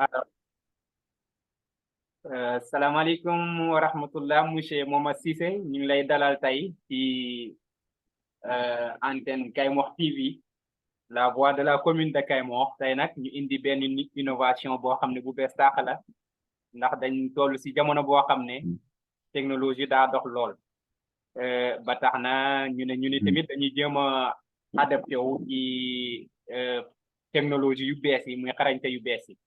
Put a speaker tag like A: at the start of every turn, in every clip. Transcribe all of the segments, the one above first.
A: Alors, salaamaaleykum wa rahmatullah monsieur Momad Cissé ñu ngi lay dalal tey ci antenne Kayemor TV la voix de la commune de Kayemor tey nag ñu indi benn innovation boo xam ne bu bees tàq la ndax dañ toll si jamono boo xam ne technologie daa dox lool ba tax na ñu ne tamit dañuy jéem a adapté wu ci technologie yu bees yi muy xarañte yu bees yi.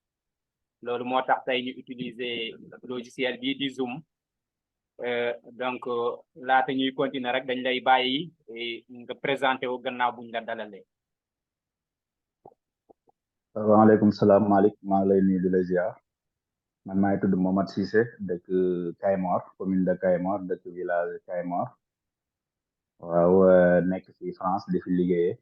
A: loolu moo tax tey ñu utiliser logiciel bii di Zoom donc laata ñuy continuer rek dañ lay bàyyi nga présenté wu gannaaw buñ la dalalee.
B: waaleykum salaam Malick maa ngi lay nuyu di la ziar man maay tudd Momad Cissé dëkk Kayemor commune de Kayemor dëkk village Kayemor waaw nekk fi France di fi liggéeyee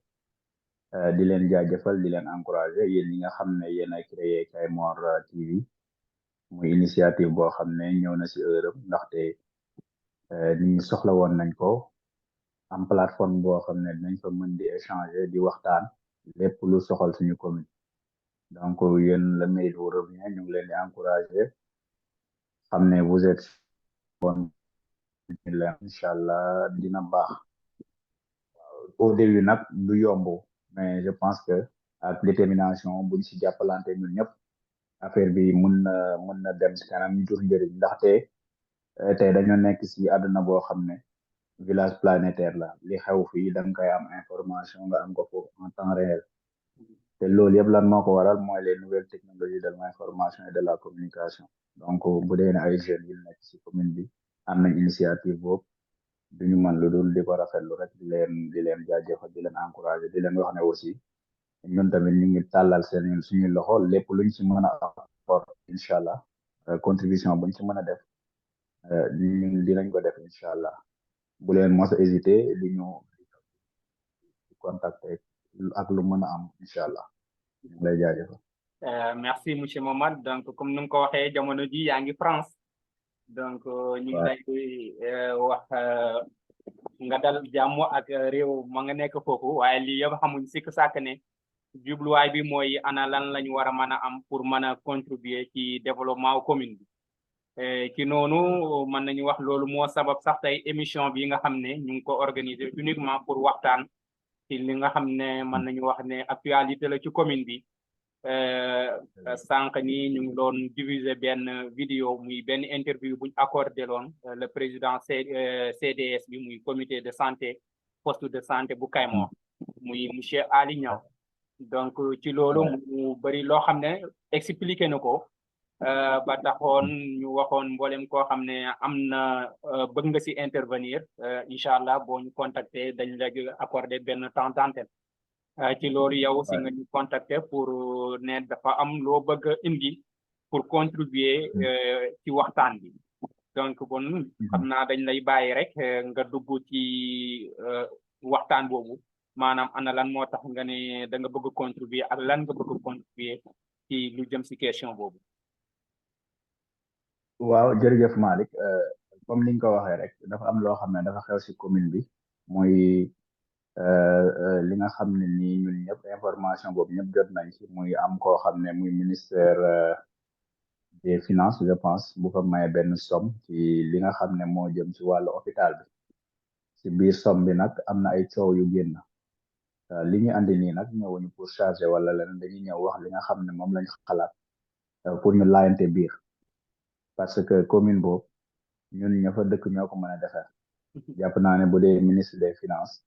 B: di leen jaajëfal di leen encourager yéen ñi nga xam ne yéen a créé Kayemor TV muy initiative boo xam ne ñëw na si heure ndaxte nit ñi soxla woon nañ ko am plateforme boo xam ne dinañ fa mën di échanger di waxtaan lépp lu soxal suñu commune donc yéen le mérite vous revient ñu ngi leen di encourager xam ne vous êtes bon incha allah dina baax au début nag du yomb mais je pense que ak détermination buñ si jàppalante ñun ñëpp affaire bi mun na dem si kanam ñu jur njëriñ ndaxte tey dañoo nekk si àdduna boo xam ne village planétaire la li xew fii da nga koy am information nga am ko foofu en temps réel te loolu yëpp lan moo ko waral mooy les nouvelles technologies de l'information et de la communication donc bu dee ne ay jeunes yi nekk si commune bi am nañ initiative boobu duñu mën lu dul di ko rafetlu rek di leen jaajëfal di leen encourager di leen wax ne aussi ñun tamit ñu ngi tàllal seen suñuy loxo lépp luñ ci mën a apport incha allah contribution buñ ci mën a def ñun dinañ ko def incha allah bu leen mos a hésiter di ñu contacter ak lu mën a am incha allah ñu ngi lay jaajëfal.
A: Merci monsieur Momad donc comme ni nga ko waxee jamono ji yaa ngi France donc ñu ngi lay wax nga dal jàmm ak réew ma nga nekk foofu waaye lii yëpp xamuñ sikk sàkk ne jubluwaay bi mooy ana lan lañ war a mën a am pour mën a contribuer ci développement commune bi ci noonu mën nañu wax loolu moo sabab sax tey émission bi nga xam ne ñu ngi ko organiser uniquement pour waxtaan ci li nga xam ne mën nañu wax ne actualité la ci commune bi sànq ni ñu ngi doon diffuser benn vidéo muy benn interview buñ accordé loon le président CDS bi muy comité de santé poste de santé bu Kayemor muy monsieur Ali Niang donc ci loolu mu bëri loo xam ne expliqué na ko ba taxoon ñu waxoon mboolem koo xam ne am na bëgg nga si intervenir incha allah boo ñu contacté dañ la accordé benn temps d'antenne ci loolu yow si nga ñu contacter pour ne dafa am loo bëgg a indi pour contribuer ci waxtaan bi donc bon xam naa dañ lay bàyyi rek nga dugg ci waxtaan boobu maanaam ana lan moo tax nga ne da nga bëgg contribuer ak lan nga bëgg contribuer ci lu jëm si question boobu.
B: waaw jërëjëf Malick comme ni nga ko waxee rek dafa am loo xam ne dafa xew si commune bi mooy li nga xam ne nii ñun ñëpp information boobu ñëpp jot nañ ci muy am koo xam ne muy ministère des finances je pense bu fa maye benn somme ci li nga xam ne moo jëm ci wàllu hôpital bi ci biir somme bi nag am na ay coow yu génn li ñu andi nii nag ñëwuñu pour charger wala leneen dañuy ñëw wax li nga xam ne moom lañ xalaat pour ñu laayante biir parce que commune boobu ñun ña fa dëkk ñoo ko mën a defar jàpp naa ne bu dee ministre des finances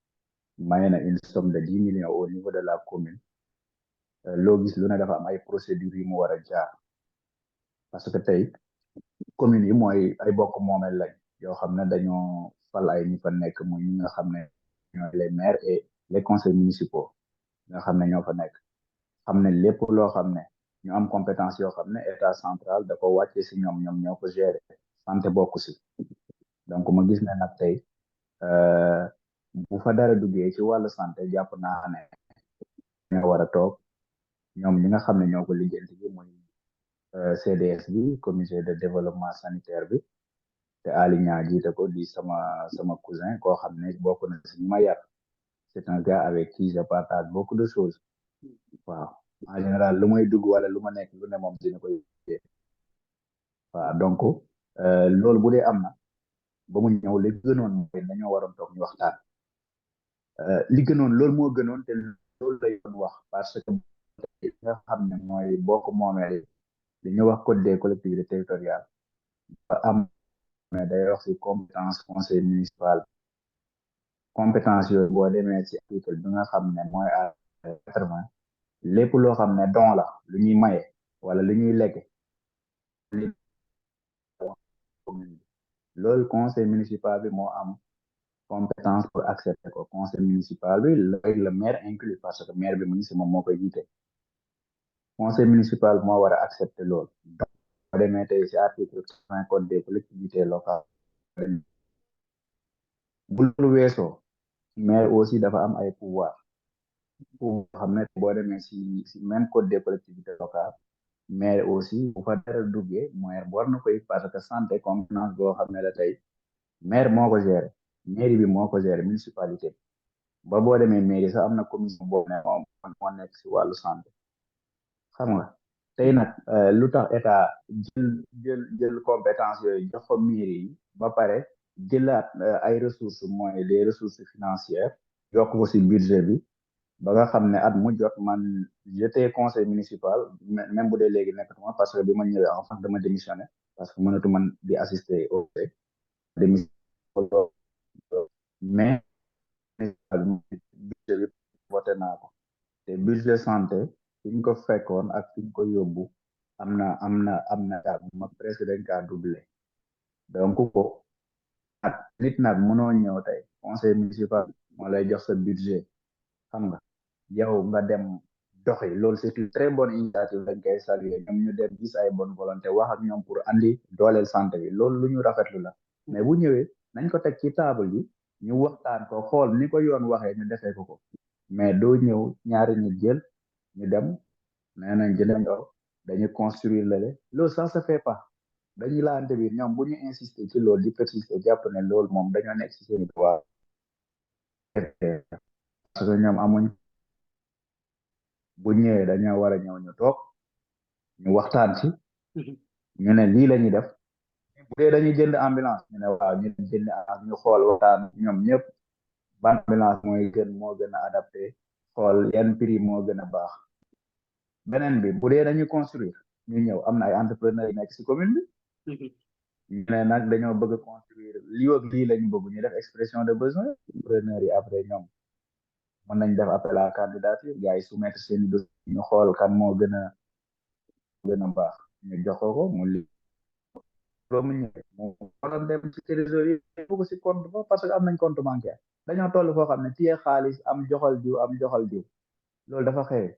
B: maye na une somme de 10 millions au niveau de la commune loo gis lu ne dafa am ay procédures yi mu war a jaar parce que tey commune yi mooy ay bokk moomeel lañ yoo xam ne dañoo fal ay ñi fa nekk muy ñi nga xam ne ñooy les maires et les conseils municipaux nga xam ne ñoo fa nekk xam ne lépp loo xam ne ñu am compétence yoo xam ne état central da ko wàccee si ñoom ñoo ko gérer santé bokk si donc ma gis ne nag tey bu fa dara duggee ci wàllu santé jàpp naa ne ñoo war a toog ñoom ñi nga xam ne ñoo ko lijjanti bi muy CDS bi comité de développement sanitaire bi te Ali Niang jiite ko di sama cousin koo xam ne bokk na si ñu ma yar c'est un gars avec qui je partage beaucoup de choses waaw en général lu may dugg wala lu ma nekk lu ne moom dina ko yëg waaw donc loolu bu dee am na ba mu ñëw li gënoon mooy dañoo waroon toog ñu waxtaan li gënoon loolu moo gënoon te loolu lay doon wax parce que li nga xam ne mooy boo ko moomee li ñuy wax code des collectivités territoriales ba am mais day wax ci compétence conseil municipal compétence yooyu boo demee ci article bi nga xam ne mooy à 80 lépp loo xam ne don la lu ñuy maye wala lu ñuy lekke loolu conseil municipal bi moo am compétence pour accepter ko conseil municipal bi le maire inclus parce que maire bi mu ngi si moom moo koy jiite conseil municipal moo war a accepter loolu donc boo demee tey si article 80 code des collectivités locales bu loolu weesoo maire aussi dafa am ay pouvoir xam ne boo demee si même code des collectivités locales maire aussi bu fa dara duggee maire war na koy parce que santé compétence boo xam ne la tey maire moo ko géré mairie bi moo ko géré municipalité ba boo demee mairie sax am na commission boobu ne moom moo nekk si wàllu santé xam nga tey nag lu tax état jël compétence yooyu jox ko mairie yi ba pare jëlaat ay ressources mooy les ressources financières yokk ko si budget bi ba nga xam ne at mu jot man j'étais conseil municipal même bu dee léegi nekkatuma parce que bi ma ñëwee en fait dama démissionné parce que mënatu man di assister au démission mais budget bi voté naa ko te budget santé fi ñu ko fekkoon ak fi ñu ko yóbbu am na ma presque dañ kaa doublé donc ko nit nag mënoo ñëw tey conseil municipal moo lay jox sa budget xam nga yow nga dem doxi loolu c'est une très bonne initiative dañ koy saluer ñoom ñu dem gis ay bonne volonté wax ak ñoom pour andi dooleel santé bi loolu lu ñu rafetlu la mais bu ñëwee nañ ko teg ci table bi ñu waxtaan ko xool ni ko yoon waxee ñu defee ko mais doo ñëw ñaari ñu jël ñu dem nee nañ jëndandoo dañuy construire lale loolu ça se fait pas dañuy laante biir ñoom bu ñu insister ci loolu di persister jàpp ne loolu moom dañoo nekk ci seen droit parce que ñoom amuñ bu ñëwee dañoo war a ñëw ñu toog ñu waxtaan ci ñu ne lii la ñuy def bu dee dañuy jënd ambulance ñu ne waaw ñu jënd ambulance ñu xool waxtaan ñoom ñëpp ban ambulance mooy gën moo gën a adapté xool yan prix moo gën a baax beneen bi bu dee dañuy construire ñu ñëw am na ay entrepreneur yi nekk si commune bi ñu ne nag dañoo bëgg a construire lii ak lii lañu bëgg ñu def expression de besoin entrepreneur yi après ñoom mën nañ def appel à candidature gars yi soumettre seeni dossier ñu xool kan moo gën a baax ñu jox ko mu li mu ñëwee mu waroon dem ci trésorier yi ko si compte ba parce que am nañ compte bancaire dañoo toll foo xam ne téye xaalis am joxal diw loolu dafa xëy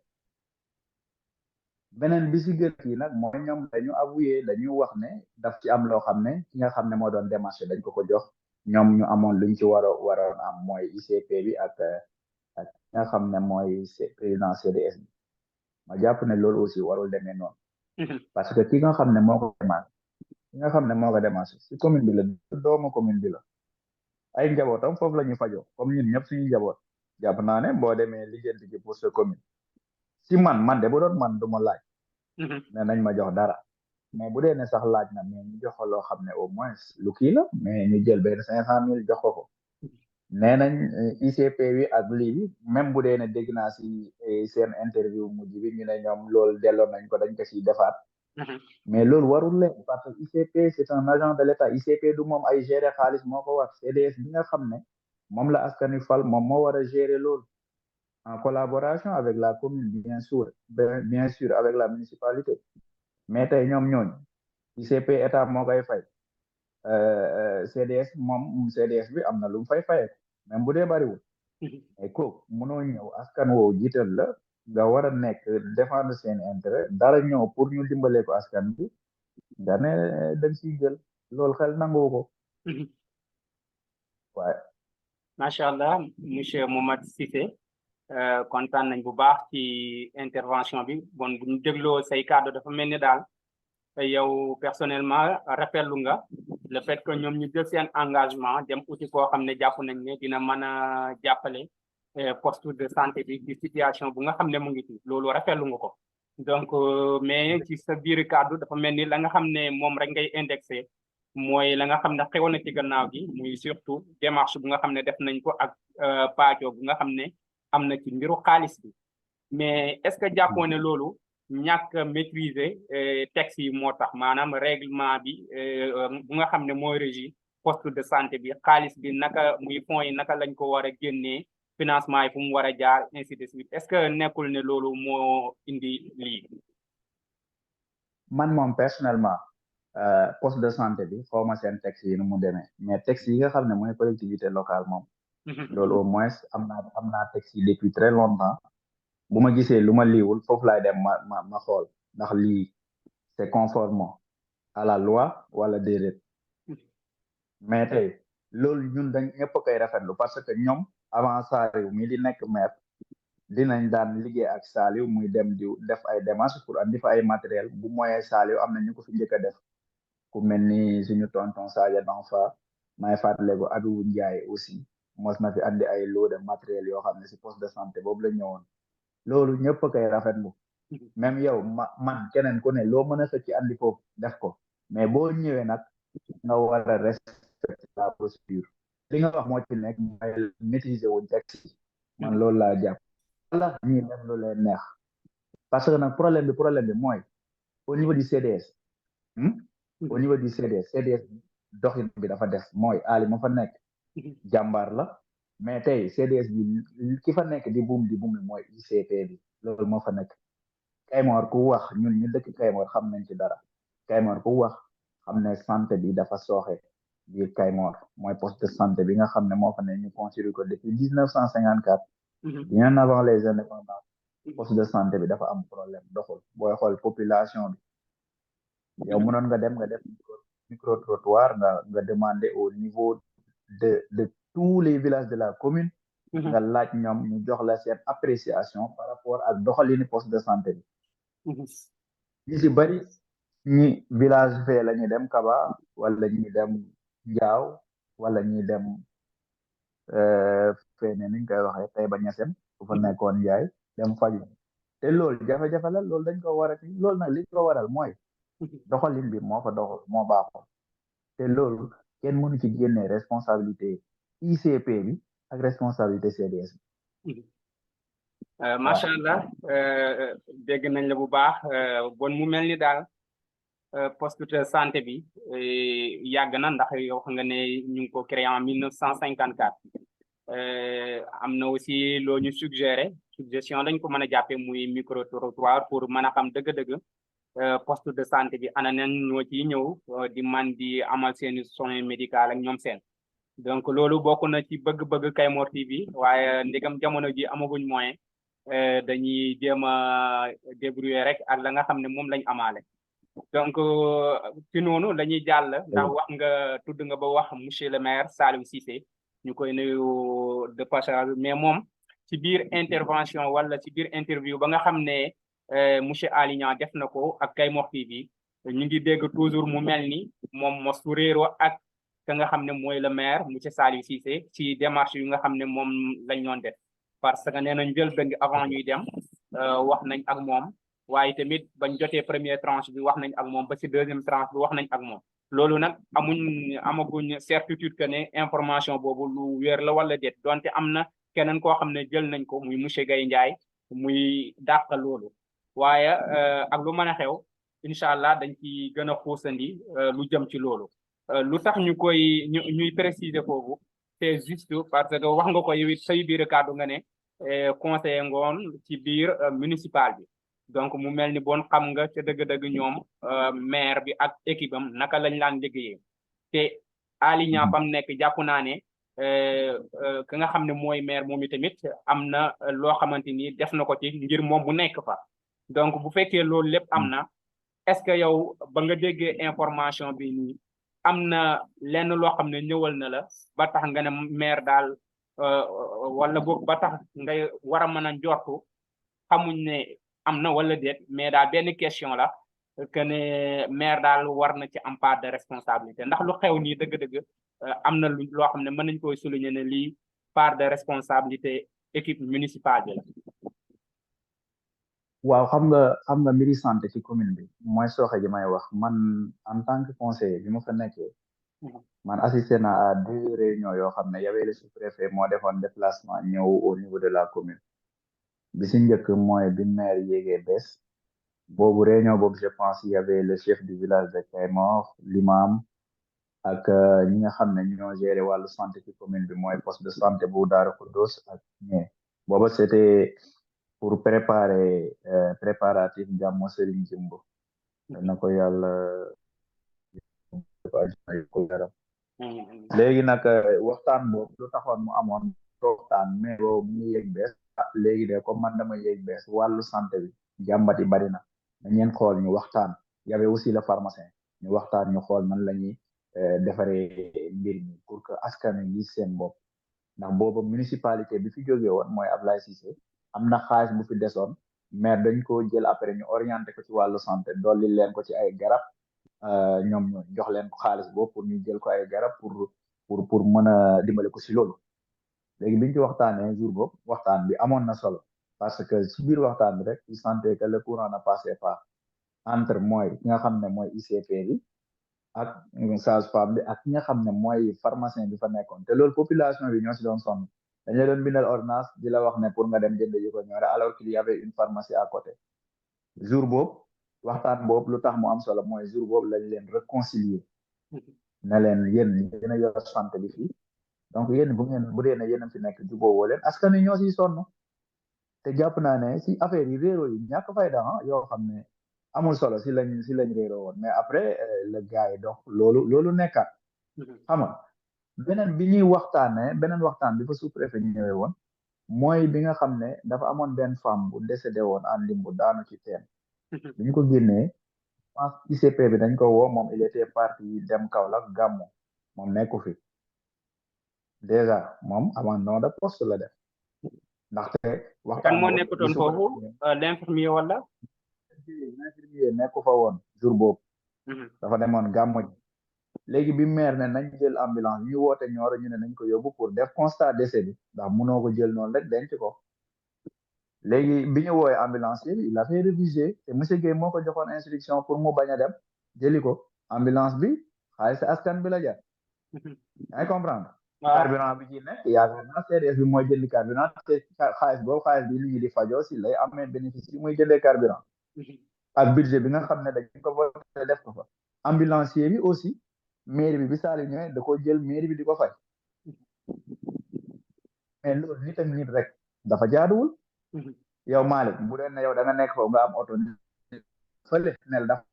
B: beneen bi si gën kii nag mooy ñoom dañu avoué dañu wax ne daf ci am loo xam ne ki nga xam ne moo doon démarché dañ ko jox ñoom ñu amoon luñ ci waroon am mooy ICP bi ak ki nga xam ne mooy président CDS bi ma jàpp ne loolu aussi warul demee noonu parce que ki nga xam ne moo ko démarché si commune bi la doomu commune bi la ay njabootam foofu la ñu fajoo comme ñun ñëpp suñu njaboot jàpp naa ne boo demee lijjanti ci pour sa commune si man de bu doon man du ma laaj ne nañ ma jox dara mais bu dee ne sax laaj na mais ñu jox ko loo xam ne au moins lu kii la mais ñu jël benn 500,000 jox ko nee nañ ICP bi ak lii bi même bu dee ne dégg naa si seen interview mujj bi ñu ne ñoom loolu delloo nañ ko dañ ko siy defaat mais loolu warul leen parce que ICP c'est un agent de l'État ICP du moom ay gérer xaalis moo ko war CDS bi nga xam ne moom la askani fal moom moo war a gérer loolu en collaboration avec la commune bien sûr avec la municipalité mais tey ñoom ñooñu ICP état moo koy fay CDS moom CDS bi am na lu mu fay fayee même bu dee bariwul mais kooku mënoo ñëw askan woowu jiital la nga war a nekk défendre seen intérêt dara ñëw pour ñu dimbale ko askan bi nga ne dañ siy jël loolu xel nangoo ko waaye
A: macha allah monsieur Momath Cissé kontaan nañ bu baax ci intervention bi bon bu ñu dégloo say kàddu dafa mel ni daal yow personnellement rafetlu nga le fait que ñoom ñu jël seen engagement dem uti koo xam ne jàpp nañ ne dina mën a jàppale poste de santé bi di situation bu nga xam ne mu ngi ci loolu rafetlu nga ko donc mais ci sa biir kàddu dafa mel ni la nga xam ne moom rek ngay indexé mooy la nga xam ne xewoon na ci gannaaw gi muy surtout démarche bu nga xam ne def nañ ko ak paajo bu nga xam ne am na ci mbiru xaalis bi mais est-ce que jàppoo ne loolu ñàkk a maîtriser texte yi moo tax maanaam règlement bi bu nga xam ne mooy régi poste de santé bi xaalis bi naka muy fonds yi naka lañ ko war a génnee financement yi fu mu war a jaar ainsi de suite est-ce que nekkul ne loolu moo indi lii.
B: man moom personnellement poste de santé bi xaw ma seen texte yi nu mu demee mais texte yi nga xam ne mooy collectivité locale moom. loolu au moins am naa texte yi depuis très longtemps. bu ma gisee lu ma liiwul foofu laay dem ma xool ndax lii c'est conforme à la loi wala déedéet mais tey loolu ñun dañ ñëpp koy rafetlu parce que ñoom avant Saliou mi di nekk maire dinañ daan liggéey ak Saliou muy dem di def ay démarches pour andi fa ay matériel bu moyen Saliou am na ñu ko fi njëkk a def ku mel ni suñu tonton Sadio Danfa may fàttaliku Abibou Ndiaye aussi mos na fi andi ay lot de matériel yoo xam ne si poste de santé boobu la ñëwoon loolu ñëpp koy rafetlu même yow man keneen ku ne loo mën a ci andi foofu def ko mais boo ñëwee nag nga war a respecter la procédure li nga wax moo ci nekk mooy maîtriser wuñ texte man loolu laa jàpp wala ñuy def lu leen neex parce que nag problème bi mooy au niveau du CDS au niveau du CDS doxin bi dafa def mooy Ali ma fa nekk jàmbaar la mais tey CDS bi ki fa nekk di buum mooy ICP bi loolu moo fa nekk Kaymoor ku wax ñun ñu dëkk Kaymoor xam nañ ci dara Kaymoor ku wax xam ne santé bi dafa sooxe biir Kaymoor mooy poste de santé bi nga xam ne moo fa ne ñu construire ko depuis 1954 bien avant les indépendances poste de santé bi dafa am problème doxul booy xool population bi yow mënoon nga dem nga def micro trottoir nga demander au niveau de tous les villages de la commune nga laaj ñoom ñu jox la seen appréciation par rapport ak doxalini poste de santé bi ñi si bari ñi village fee la ñuy dem Kaba wala ñuy dem Njaaw wala ñuy dem fee ne niñ koy waxee tey ba ñesem bu fa nekkoon Njaay dem faju te loolu jafe-jafe la loolu dañ ko war a loolu nag li ko waral mooy doxalin bi moo fa doxal moo baaxul te loolu kenn mënu ci génne responsabilité ICP bi ak responsabilité CDS bi
A: macha allah dégg nañ la bu baax bon mu mel ni daal poste de santé bi yàgg na ndax yow xam nga ne ñu ngi ko créé en 1954 am na aussi loo ñu suggestion lañ ko mën a jàppee muy micro trottoir pour mën a xam dëgg-dëgg poste de santé bi ana nañ ñoo ciy ñëw di man di amal seeni soins médical ak ñoom seen donc loolu bokk na ci bëgg-bëgg Kaymoor TV waaye ndigam jamono ji amaguñ moyen dañuy jéem a débrouiller rek ak la nga xam ne moom lañ amaale donc ci noonu lañuy jàll ndax wax nga tudd nga ba wax monsieur le maire Saliou Cissé ñu koy nuyu de passage mais moom ci biir intervention wala ci biir interview ba nga xam ne monsieur Ali Niang def na ko ak Kaymoor TV ñu ngi dégg toujours mu mel ni moom mosu réeroo ak ka nga xam ne mooy le maire monsieur Saliou Cissé ci démarche yu nga xam ne moom lañ doon def parce que nee nañ jël benn avant ñuy dem wax nañ ak moom waaye tamit bañ jotee première tranche bi wax nañ ak moom ba ci deuxième tranche bi wax nañ ak moom loolu nag amaguñ certitude que ne information boobu lu wér la wala déet donte am na keneen koo xam ne jël nañ ko muy monsieur Gaye Ndiaye muy dàq loolu waaye ak lu mën a xew incha allah dañ ci gën a xuusandi lu jëm ci loolu lu tax ñuy préciser foofu c'est juste parce que wax nga ko yow it say biir kàddu nga ne conseiller ngoon ci biir municipal bi donc mu mel ni bon xam nga ca dëgg-dëgg ñoom maire bi ak équipe am naka lañ laan liggéeyee te Ali Niang fam nekk jàpp naa ne ka nga xam ne mooy maire moom itamit am na loo xamante ni def na ko ci ngir moom mu nekk fa donc bu fekkee loolu lépp am na est-ce que yow ba nga déggee information bi nii am na lenn loo xam ne ñëwal na la ba tax nga ne maire daal wala boog ba tax ngay war a mën a njortu xamuñ ne am na wala déet mais daal benn question la que ne maire daal war na ci am part de responsabilité ndax lu xew nii dëgg-dëgg am na loo xam ne mën nañ koy souligner ne lii part de responsabilité équipe municipale bi la.
B: waaw xam nga mbiri santé ci commune bi mooy sooxe ji may wax man en tant que conseiller bi ma fa nekkee man assisté na à 2 réunions yoo xam ne y avait le sous-préfet moo defoon déplacement ñëw au niveau de la commune bi si njëkk mooy bi maire yéegee bees boobu réunion boobu je pense y avait le chef du village de Kaymor l'imam ak ñi nga xam ne ñoo géré wàllu santé ci commune bi mooy poste de santé bu Daaru Khoudoss ak ñee booba c'était pour préparer préparatif jàmmo Serigne Jimbo na ko yàlla ko yaram léegi nag waxtaan boobu lu taxoon mu amoon waxtaan mais boobu mu ngi yëg bees léegi de comme man dama yëg bees wàllu santé bi jàmbat yi bari na ngeen xool ñu waxtaan y avait aussi le pharmacien ñu waxtaan ñu xool nan la ñuy defaree mbir mi pour que askan wi gis seen bopp ndax boobu municipalité bi fi jógee woon mooy Ablaye Cissé am na xaalis bu fi desoon mais dañ ko jël après ñu orienté ko ci wàllu santé dolli leen ko ci ay garab ñoom ñu jox leen ko xaalis boobu pour ñu jël ko ay garab pour mën a dimbale ko si loolu léegi biñ ci waxtaanee jour boobu waxtaan bi amoon na solo parce que si biir waxtaan bi rek il sentait que le courant ne passait pas entre mooy ki nga xam ne mooy ICP bi ak sage-femme bi ak ki nga xam ne mooy pharmacien bi fa nekkoon te loolu population bi ñoo si doon sonn dañ la doon bindal ordonnance di la wax ne pour nga dem jënd ji ko ñoore alors qu'il y avait une pharmacie à côté jour boobu waxtaan boobu lu tax mu am solo mooy jour boobu lañ leen réconcilier ne leen yéen yéen a yor santé bi fii donc yéen bu dee ne yéen a fi nekk juboo woo leen askan wi ñoo siy sonn te jàpp naa ne si affaire yi réero yi ñàkk fayda yoo xam ne amul solo si lañ réeroo woon mais après le gars yi donc loolu nekkaat xam nga beneen bi ñuy waxtaanee beneen waxtaan bi fa sous-préfet ñu ñëwee woon mooy bi nga xam ne dafa amoon benn femme bu décédé woon en limbu daanu ci teen bi ñu ko génnee pense ICP bi dañ ko woo moom il était parti dem Kaolack gàmmu moom nekku fi déjà moom abandon de poste la def ndaxte
A: kan
B: waxtaan
A: moo nekkutoon foofu l'infirmier wala
B: l'infirmier nekku fa woon jour boobu dafa demoon gàmmu ji léegi bi maire ne nañ jël ambulance ñu woote Nioro ñu ne nañ ko yóbbu pour def constat décès bi ndax munoo ko jël noonu rek denc ko léegi bi ñu woowee ambulancier bi il a fait réviser te monsieur Guèye moo ko joxoon instruction pour mu bañ a dem jëli ko ambulance bi xaalis askan bi la jar yaa ngi comprendre carburant bi ci nekk yaakaar naa CDS bi mooy jëndi carburant te xaalis boobu xaalis bi nit ñi di fajoo si lay amee bénéfice yi muy jëndee carburant ak budget bi nga xam ne dañ ko voté def ko fa ambulancier bi aussi mairie bi bi saali ñëwee da ko jël mairie bi di ko fay mais loolu nit ak nit rek dafa jaaduwul yow Malick bu dee ne yow da nga nekk foofu nga am oto fële nel dafa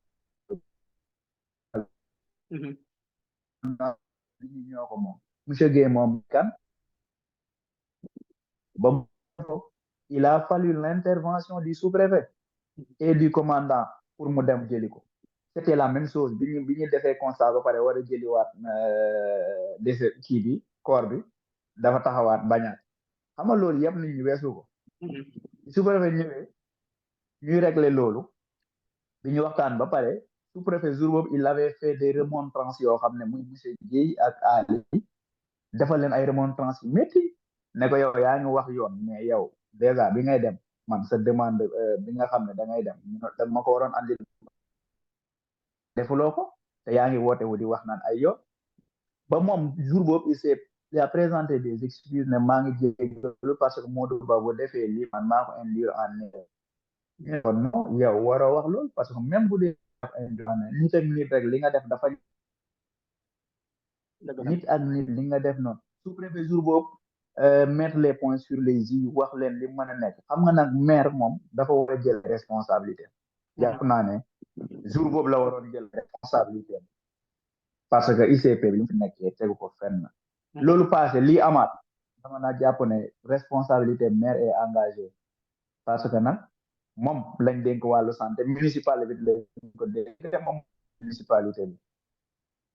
B: ñoo ko moom monsieur Guèye moom kan ba il a fallu l'intervention du sous-préfet et du commandant pour mu dem jëli ko c'était la même chose bi ñu defee constat ba pare war a jëliwaat dese kii bi corps bi dafa taxawaat bañaat xam nga loolu yëpp nit ñi weesu ko sous-préfet ñëwee ñuy régler loolu bi ñu waxtaan ba pare sous-préfet jour boobu il avait fait des remontrances yoo xam ne muy monsieur Guèye ak Ali defal leen ay remontrances yu métti ne ko yow yaa ngi wax yoon mais yow déjà bi ngay dem man sa demande bi nga xam ne da ngay dem da ma ko waroon andi defuloo ko te yaa ngi woote wu di wax naan ay yoon ba moom jour boobu il a présenté des excuses ne maa ngi jéggalu parce que Modou Ba bu defee lii man maa ko induire en erreur kon non yow waroo wax loolu parce que même bu dee nit ak nit rek li nga def dafa nit ak nit li nga def noonu sous-préfet jour boobu mettre les points sur les i wax leen li mën a nekk xam nga nag maire moom dafa war a jël responsabilité jàpp naa ne jour boobu la waroon jël responsabilité parce que ICP bi li fi nekkee tegu ko fenn loolu passé lii amaat dama naa jàpp ne responsabilité maire est engagée parce que nag moom lañ dénk wàllu santé municipalité bi lañ ko dénk moom municipalité bi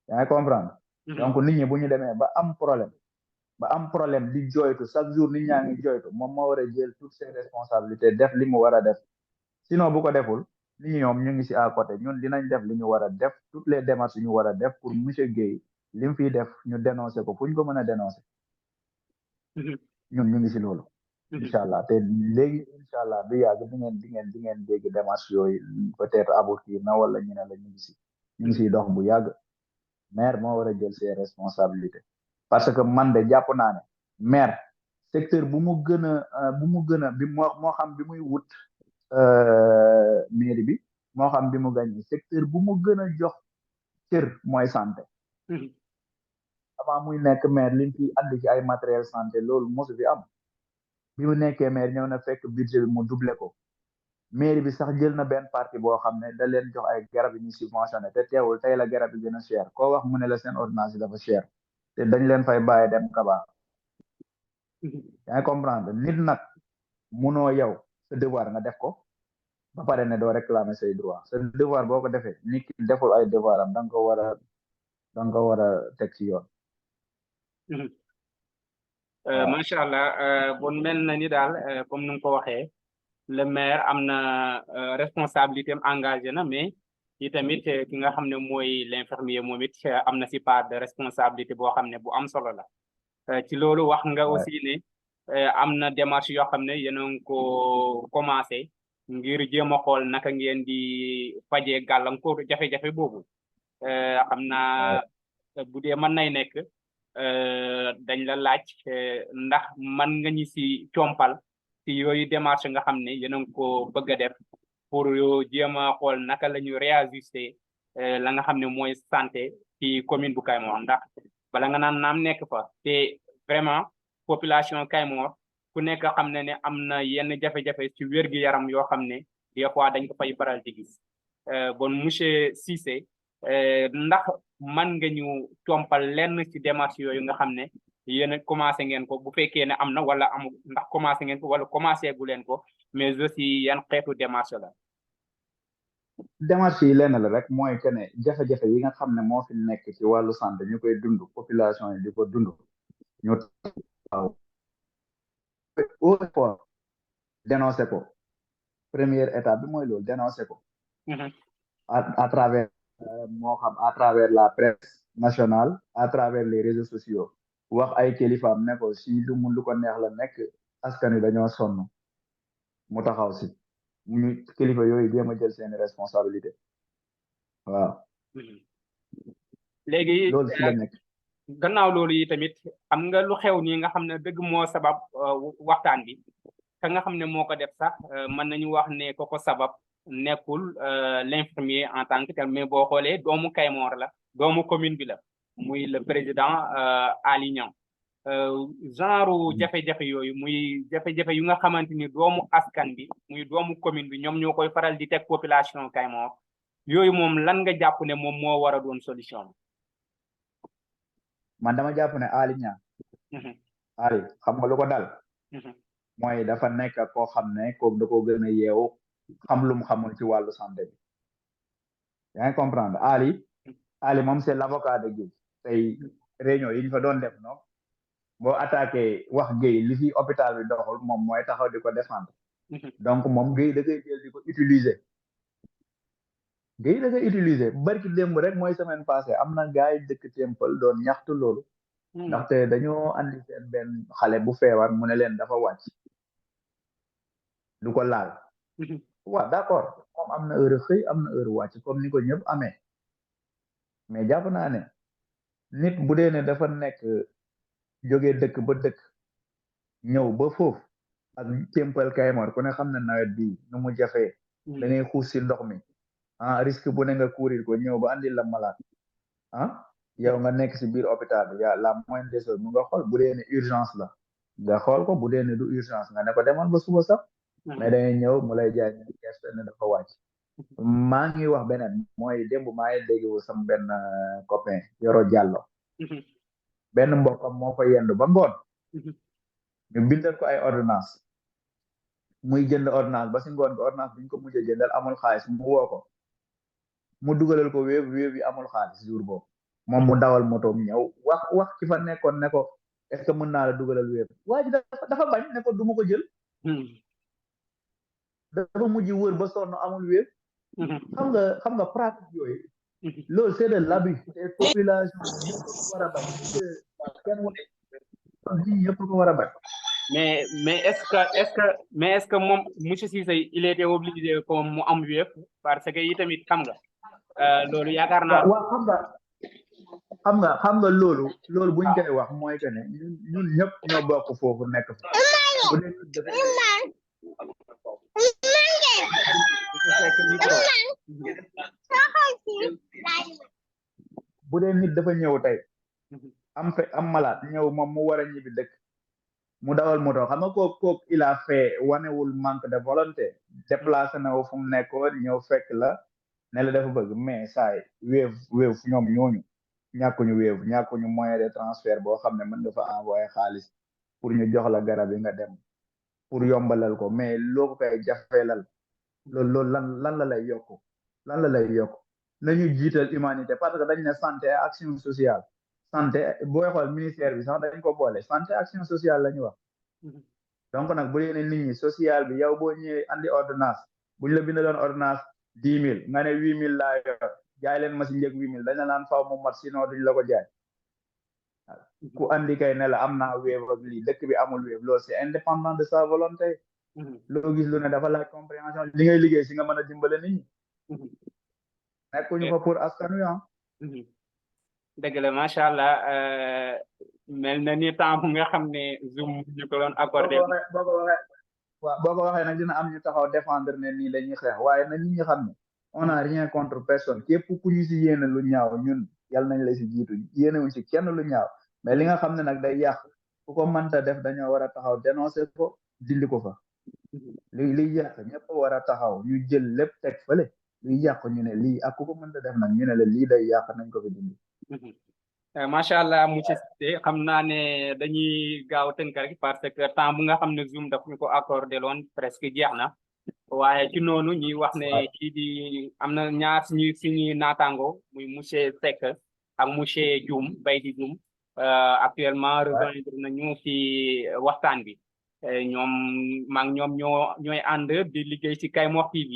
B: yaa ngi comprendre donc nit ñi bu ñu demee ba am problème di joytu chaque jour nit ñaa ngi joytu moom moo war a jël toutes ses responsabilités def li mu war a def sinon bu ko deful nit ñi ñoom ñu ngi si à côté ñun dinañ def li ñu war a def toutes les démarches yu ñu war a def pour monsieur Guèye li mu fiy def ñu dénoncer ko fu ñu ko mën a dénoncer ñun ñu ngi si loolu incha allah te léegi incha allah du yàgg di ngeen dégg démarche yooyu peut-être aboutir na wala ñu ne la ñu ngi siy dox bu yàgg maire moo war a jël ses responsabilités parce que man de jàpp naa ne maire secteur bu mu gën a bi moo xam bi muy wut mairie bi moo xam bi mu gagné secteur bu mu gën a jox cër mooy santé avant muy nekk maire lim fi andi ci ay matériel santé loolu mosu fi am bi mu nekkee maire ñëw na fekk budget bi mu doublé ko mairie bi sax jël na benn partie boo xam ne da leen jox ay garab yi ñu subventionné te teewul tey la garab yi gën a cher koo wax mu ne la seen ordonnance yi dafa cher te dañ leen fay bàyyi dem kaba yaa ngi comprendre nit nag munoo yow sa devoir nga def ko ba pare ne doo réclamer say droit sa devoir boo ko defee nit ki deful ay devoir am da nga ko war a teg ci yoon
A: macha allah bon mel na ni daal comme nu nga ko waxee le maire am na responsabilité am engagé na mais i tamit ki nga xam ne mooy l'infirmier moom it am na si part de responsabilité boo xam ne bu am solo la ci loolu wax nga aussi ne am na démarche yoo xam ne yéen a ngi ko commencé ngir jéem a xool naka ngeen di fajee gàllankoor jafe-jafe boobu xam naa bu dee mën nay nekk dañ la laaj ndax man nga ñu si compal si yooyu démarche nga xam ne yéen a ngi ko bëgg a def pour jéem a xool naka la ñu réajuster la nga xam ne mooy santé ci commune bu Kayemor ndax bala nga naan naam nekk fa te vraiment population Kayemor ku nekk xam ne ne am na yenn jafe-jafe ci wér-gu-yaram yoo xam ne des fois dañ ko fay faral di gis bon monsieur Cissé ndax man nga ñu compal lenn ci démarche yooyu nga xam ne yéen a commencé ngeen ko bu fekkee ne am na wala amul ndax commencé ngeen ko wala commencé gu leen ko mais aussi yan xeetu démarche la
B: démarche yi lenn la rek mooy que ne jafe-jafe yi nga xam ne moo fi nekk ci wàllu santé ñu koy dund population yi di ko dund ñu taw au fort dénoncé ko première étape bi mooy loolu dénoncé ko à travers moo xam à travers la presse nationale à travers les réseaux sociaux wax ay kilifaam ne ko si lu ko neex la nekk askan wi dañoo sonn mu taxaw si ñu kilifa yooyu jéem a jël seeni responsabilité waaw
A: léegi
B: loolu si la nekk
A: gannaaw loolu yi tamit am nga lu xew nii nga xam ne dëgg moo sabab waxtaan bi ka nga xam ne moo ko def sax mën nañu wax ne ko sabab nekkul l'infirmier en tant que tel mais boo xoolee doomu Kayemor la doomu commune bi la muy le président Ali Niang genre jafe-jafe yooyu muy jafe-jafe yu nga xamante ni doomu askan bi muy doomu commune bi ñoom ñoo koy faral di teg population Kayemor yooyu moom lan nga jàpp ne moom moo war a doon solution
B: man dama jàpp ne Ali Niang Ali xam nga lu ko dal mooy dafa nekk koo xam ne kooku da ko gën a yeewu xam lu mu xamul ci wàllu santé bi yaa ngi comprendre Ali moom c'est l'avocat de Guèye tey réunion yi ñu fa doon def non boo attaqué wax Guèye li fi hôpital bi doxul moom mooy taxaw di ko défendre donc moom Guèye da koy jël di ko utiliser Guèye da koy utiliser barki démb rek mooy semaine passée am na gars yi dëkk Temple doon ñaxtu loolu ndaxte dañoo andi seen benn xale bu feebar mu ne leen dafa wàcc du ko laal waaw d'accord moom am na heure xëy am na heure wàcc comme ni ko ñëpp amee mais jàpp naa ne nit bu dee ne dafa nekk jógee dëkk ba dëkk ñëw ba foofu ak Temple Kayemor ku ne xam ne nawet bi nu mu jafee da ngay xuus si ndox mi risque bu ne nga courir ko ñëw ba andi la malade yow nga nekk si biir hôpital bi yaa la moindre des choses mu nga xool bu dee ne urgence la nga xool ko bu dee ne du urgence nga ne ko demal ba suba sax mais dangay ñëw mu lay jaay gerte ne dafa wàcc maa ngi wax beneen mooy démb maa ngi dégg sama benn copain Yoro Diallo benn mbokkam moo fa yendu ba ngoon ñu bindal ko ay ordonnance muy jënd ordonnance ba si ngoon ko ordonnance bi ñu ko mujjee jëndal amul xaalis mu woo ko mu dugalal ko wéev yi amul xaalis jour boobu moom mu dawal motoom ñëw wax ki fa nekkoon ne ko est-ce que mën naa la dugalal wéev waa ji dafa bañ ne ko du ma ko jël dafa mujj wër ba sonn amul wéev xam nga pratique yooyu loolu c'est de l'abus te population ñëpp ko war a bañ kenn wane nit ñëpp ko war a bañ
A: est-ce que moom monsieur Cissé il était obligé comme mu am Wave parce que itamit xam nga loolu yaakaar naa.
B: waaw xam nga loolu buñ koy wax mooy que ne ñun ñëpp ñoo bokk foofu nekk fa bu dee nit dafa ñëw tey am malade ñëw moom mu war a ñibbi dëkk mu dawal moto xam nga kooku il a fait wanewul manque de volonté déplacé na wu fu mu nekkoon ñëw fekk la ne la dafa bëgg mais saay Wave ñoom ñooñu ñàkkuñu moyen de transfert boo xam ne mën nga fa envoyé xaalis pour ñu jox la garab yi nga dem pour yombalal ko mais loo ko koy jafeelal loolu lan la lay yokk nañu jiital humanité parce que dañ ne santé action sociale santé booy xool ministère bi sax dañ ko boole santé action sociale la ñu wax donc nag bu dee ne nit ñi social bi yow boo ñëwee andi ordonnance buñ la bindaloon ordonnance 10 000 nga ne 8 000 laa yor jaay leen ma si njëg 8 000 dañ la naan faaw mu mat sinon duñ la ko jaay ku andi kay ne la am naa Wave ak lii dëkk bi amul Wave loolu c'est indépendant de sa volonté loo gis lu ne dafa laaj compréhension li ngay liggéey si nga mën a dimbale nit ñi nekkuñu fa pour askan wi
A: dëgg la macha allah mel na ni temps nga xam ne Zoom ñu ko doon accordé
B: boo ko waxee nag dina am ñu taxaw défendre ne nii la ñuy xeex waaye na nit ñi xam ne on a rien contre personne képp ku ñu si yéene lu ñaaw ñun yàlla nañ la si jiitu yéenewuñ si kenn lu ñaaw mais li nga xam ne nag day yàq ku ko mënta def dañoo war a taxaw dénoncer ko dindi ko fa liy yàq ñëpp war a taxaw ñu jël lépp teg fële liy yàq ñu ne lii ak ku ko mënta def nag ñu ne la lii day yàq nañ ko fi dindi
A: macha allah monsieur Cissé xam naa ne dañuy gaaw tënk rek parce que temps bu nga xam ne Zoom daf ñu ko accordé loon presque jeex na waaye ci noonu ñuy wax ne kii di am na ñaar suñuy naataango muy monsieur Seck ak monsieur Dioum Baydi Dioum actuellement rejoindre nañu ci waxtaan bi ñoom ñoom ñooy ànd di liggéey ci Kaymor TV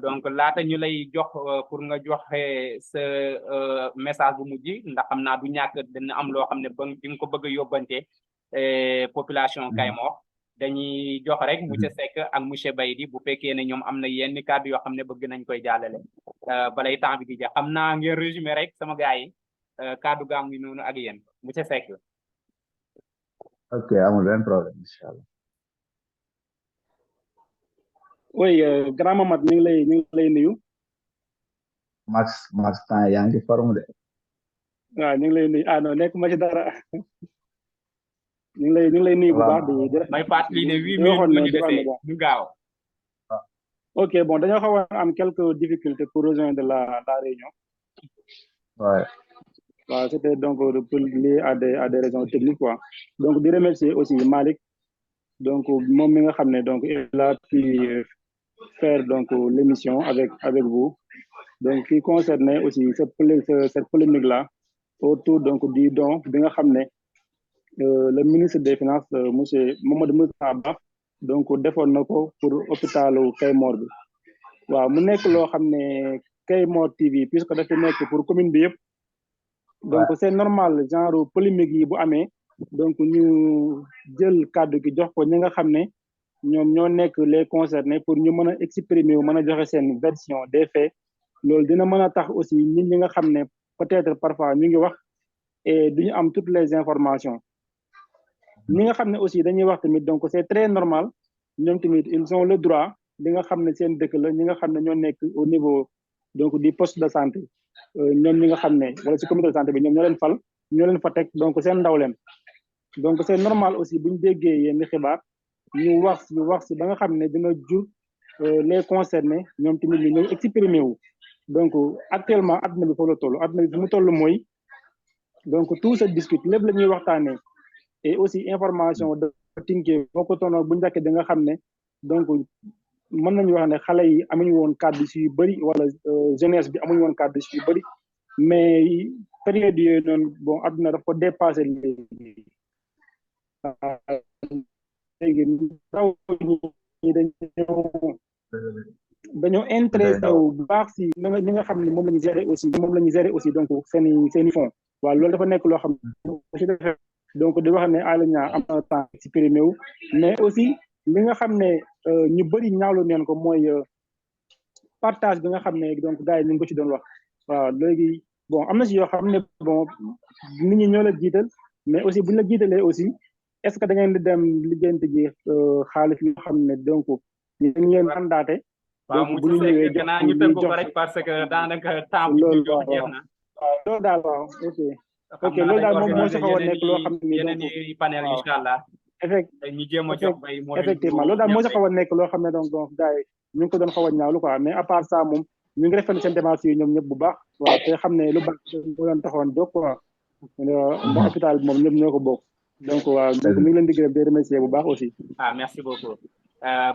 A: donc laata ñu lay jox pour nga joxe sa message bu mujj ndax xam naa du ñàkk dina am loo xam ne ba di nga ko bëgg a yóbbante population Kaymor dañuy jox rek monsieur Seck ak monsieur Baydi bu fekkee ne ñoom am na yenn kàddu yoo xam ne bëgg nañ koy jàllale balay temps bi di jeex xam naa ngeen résumé rek sama gars yi kàddu gaa ngi noonu ak yéen monsieur Seck.
B: ok amul benn problème incha allah.
C: oui grand Mamad ñu ngi lay nuyu.
B: Max temps yaa ngi forme de.
C: waaw ñu ngi lay nuyu non nekk ma ci dara ñu ngi lay nuyu bu baax di
A: may fàttali ne 8 minutes ñu defee ñu gaaw.
C: ok bon dañoo xaw a am quelques difficultés pour rejoindre la réunion.
B: ouais.
C: waaw c'était donc lié à des raisons techniques quoi donc di remercier aussi Malick donc moom mi nga xam ne donc il a pu faire donc l'émission avec vous donc qui concernait aussi cette polémique là autour donc du don bi nga xam ne le ministre des finances monsieur Mamadou Moussa Ba donc defoon na ko pour hôpitalu Kaymor bi waaw mu nekk loo xam ne Kaymor TV puisque dafa nekk pour commune bi yëpp donc c'est normal genre polémique yi bu amee donc ñu jël kàddu gi jox ko ñi nga xam ne ñoom ñoo nekk les concernés pour ñu mën a exprimer wu mën a joxe seen version des faits loolu dina mën a tax aussi nit ñi nga xam ne peut-être parfois ñu ngi wax et duñu am toutes les informations ñi nga xam ne aussi dañuy wax tamit donc c'est très normal ñoom tamit ils ont le droit li nga xam ne seen dëkk la ñi nga xam ne ñoo nekk au niveau donc du poste de santé ñoom ñi nga xam ne wala ci comité de santé bi ñoom ñoo leen fal ñoo leen fa teg donc seen ndaw leen donc c'est normal aussi bu ñu déggee yenn xibaar ñu wax si ba nga xam ne dina jur les concernés ñoom tamit ñu ñëw exprimer wu donc actuellement adduna bi foofu la toll adduna bi fi mu toll mooy donc tout se discute lépp la ñuy waxtaanee et aussi information de tinkee boo ko toonoo bu njëkk da nga xam ne donc mën nañu wax ne xale yi amuñu woon kàddu si yu bëri wala jeunesse bi amuñu woon kàddu si yu bëri mais période yooyu noonu bon adduna dafa dépassé léegi ndaw ñi dañoo intéressé wu bu baax si ñi nga xam ne moom la ñu gérer aussi donc seen i fonds waaw loolu dafa nekk loo xam ne aussi dafa donc di wax ne Aly Niang am na temps exprimé wu mais aussi li nga xam ne ñu bëri ñaawlu neen ko mooy partage bi nga xam ne donc gars yi ñu ngi ko ci doon wax waaw léegi bon am na si yoo xam ne bon nit ñi ñoo la jiital mais aussi bu ñu la jiitalee aussi est-ce que da ngeen di dem liggéeyante ji xaalis yoo xam ne donc ñu ngi leen mandaté.
A: waaw mu ci sekk gannaaw ñu tënk ko rek parce que daanaka temps bi ñu jox jeex na.
C: loolu daal waaw ok. ok loolu daal moom moo si xaw a nekk loo xam ne
A: yeneen i panel incha allah. ñu jéem a jox bay
C: effectivement loolu daal moo si xaw a nekk loo xam ne donc gars yi ñu ngi ko doon xaw a ñaawlu quoi mais à part ça moom ñu ngi rafetlu seen démarche yi ñoom ñëpp bu baax. waaw te xam ne lu baax moo doon taxoon jóg quoi. ndax hôpital bi moom ñëpp ñoo ko bokk. donc waaw ñu ngi leen di gërëm di remercier bu baax aussi.
A: ah merci beaucoup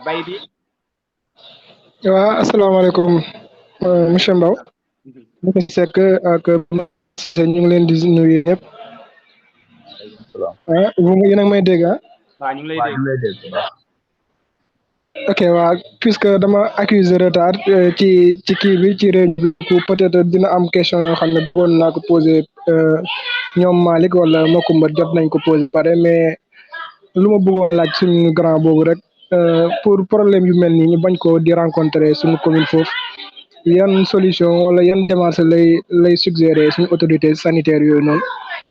A: bay bi.
D: waaw asalaamaaleykum monsieur Mbow. monsieur Seck ak ñu ngi leen di nuyu ñëpp. yéen a ngi may dégg ah.
A: waaw ñu ngi lay dégg.
D: ok waaw puisque dama accuse retard ci kii bi ci réunion bi peut-être dina am question yoo xam ne bëggoon naa ko poser ñoom Malick wala Macoumba jot nañ ko poser pare mais lu ma bëggoon laaj suñu grand boobu rek pour problème yu mel nii ñu bañ ko di rencontrer suñu commune foofu yan solution wala yan démarche lay suggérer suñu autorité sanitaire yooyu noonu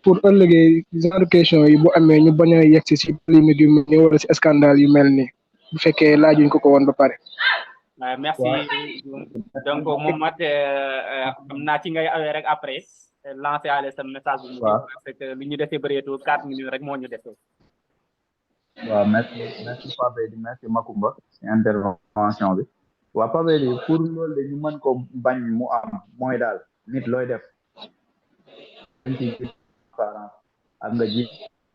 D: pour ëllëgee genre question yi bu amee ñu bañ a yegsi si limite yu mel nii wala si scandale yu mel nii bu fekkee laajuñ ko woon ba pare.
A: merci donc moom mat xam naa ci ngay awee rek après lancé ale sa message bu mu parce que lu ñu defee bëreetul 4 minutes rek moo ñu defee.
B: waaw merci Pape di merci Macoumba ci intervention bi waaw Pape di pour loolu de ñu mën ko bañ mu am mooy daal nit looy def ak nga ji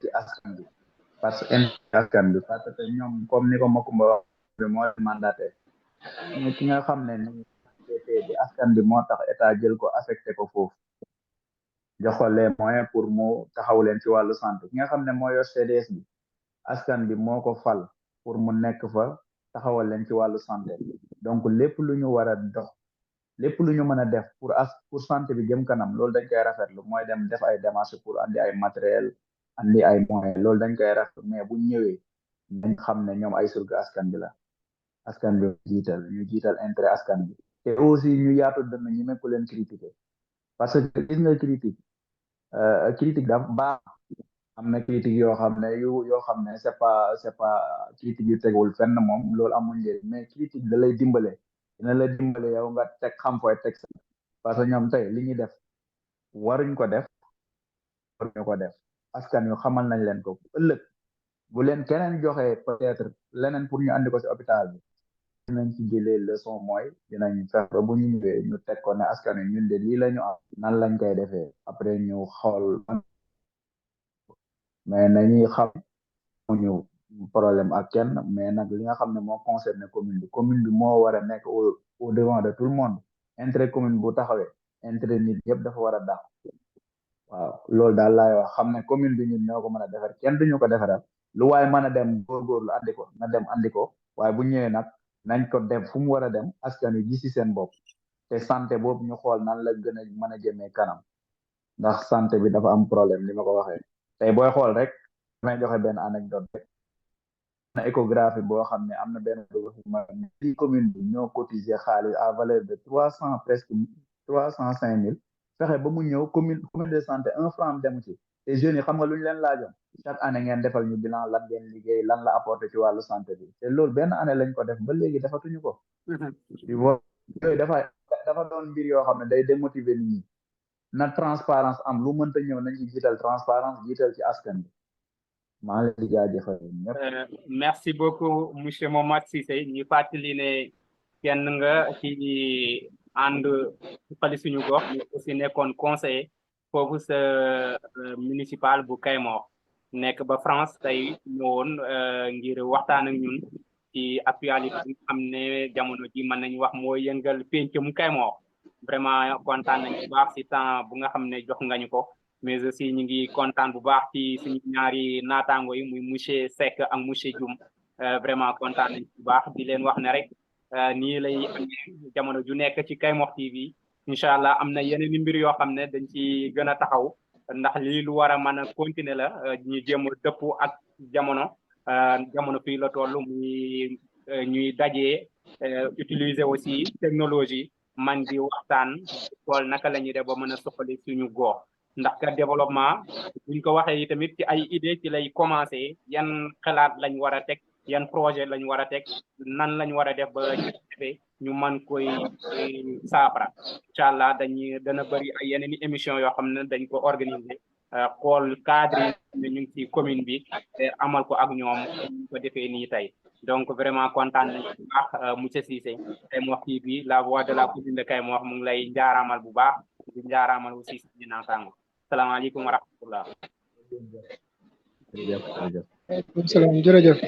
B: ci askan bi parce que askan bi parce que ñoom comme ni ko Macoumba wax bi mooy mandaté mais ki nga xam ne ni bi askan bi moo tax état jël ko affecté ko foofu jox ko les moyens pour mu taxaw leen ci wàllu santé ki nga xam ne moo yor CDS bi askan bi moo ko fal pour mu nekk fa taxawal leen ci wàllu santé donc lépp lu ñu war a dox lépp lu ñu mën a def pour santé bi jëm kanam loolu dañ koy rafetlu mooy dem def ay démarches pour andi ay matériel andi ay moyens loolu dañ koy rafetlu mais bu ñëwee dañ xam ne ñoom ay surga askan bi la askan bi ñu jiital intérêt askan bi te aussi ñu yaatu dënn ñu mekku leen critiquer parce que gis nga critique dafa baax am na critique yoo xam ne yoo xam ne c'est pas critique yu tegul fenn moom loolu amul njëriñ mais critique da lay dimbale dina la dimbale yow nga teg xam fooy teg sa parce que ñoom tey li ñuy def waruñ ko def askan yu xamal nañ leen ko ëllëg bu leen keneen joxe peut-être leneen pour ñu andi ko ci hôpital bi dinañ ci jëlee leçon mooy dinañ fex ba bu ñu ñëwee ñu teg ko ne askan wi ñun de lii la ñu am nan lañ koy defee après ñu xool mais nañuy xam ñu problème ak kenn mais nag li nga xam ne moo concerné commune bi moo war a nekk au devant de tout le monde intérêt commune bu taxawee intérêt nit yëpp dafa war a dàq waaw loolu daal laay wax xam ne commune bi ñun ñoo ko mën a defar kenn duñu ko defaral lu waaye mën a dem góorgóorlu andi ko na dem andi ko waaye bu ñëwee nag nañ ko dem fu mu war a dem askan wi gis ci seen bopp te santé boobu ñu xool nan la gën a mën a jëmee kanam ndax santé bi dafa am problème li ma ko waxee tey booy xool rek damay joxe benn anecdote rek na échographie boo xam ne am na benn commune bi ñoo cotiser xaalis à valeur de presque 305 000 fexe ba mu ñëw commune de santé 1 franc dem ci te jeunes yi xam nga lu ñu leen laajoon chaque année ngeen defal ñu bilan lan ngeen liggéey lan la apporté ci wàllu santé bi te loolu benn année lañ ko def ba léegi defatuñu ko yooyu dafa doon mbir yoo xam ne day démotiver nit ñi na transparence am lu mënta ñëw nañ ci jiital transparence jiital ci askan bi maa ngi leen di jaajëfal ñëpp.
A: merci beaucoup monsieur Momad Cissé ñu fàttali ne kenn nga ci ànd xali suñu gox ñu aussi nekkoon conseiller foofu sa municipal bu Kayemor nekk ba France tey ñëwoon ngir waxtaan ak ñun ci actualité bi nga xam ne jamono ji mën nañu wax mooy yëngal pencum Kayemor vraiment kontaan nañ bu baax ci temps bu nga xam ne jox nga ñu ko mais aussi ñu ngi kontaan bu baax ci suñu ñaari naataango yi muy monsieur Seck ak monsieur Dioum vraiment kontaan nañ bu baax di leen wax ne rek nii lay jamono ju nekk ci Kayemor TV incha allah am na yeneen i mbir yoo xam ne dañ ci gën a taxaw ndax lii lu war a mën a continuer la ñu jéem a dëpp ak jamono fii la toll muy ñuy dajee utiliser aussi technologie man di waxtaan xool naka la ñuy def ba mën a soxali suñu gox ndax ka développement buñ ko waxee yi tamit ci ay idée ci lay commencé yan xalaat lañ war a teg yan projet lañ war a teg nan lañ war a def ba ñu mën koy saafara incha allah dana bëri ay yeneen i émission yoo xam ne dañ ko organiser xool cadre yi ñu ngi ci commune bi amal ko ak ñoom ñu ko defee nii tey donc vraiment kontaan nañ bu baax monsieur Cissé Kayemor TV la voix de la commune de Kayemor mu ngi lay njaaraamal bu baax di njaaraamal aussi suñu naataango salaamaaleykum wa rahmatullah
D: salaam jërëjëf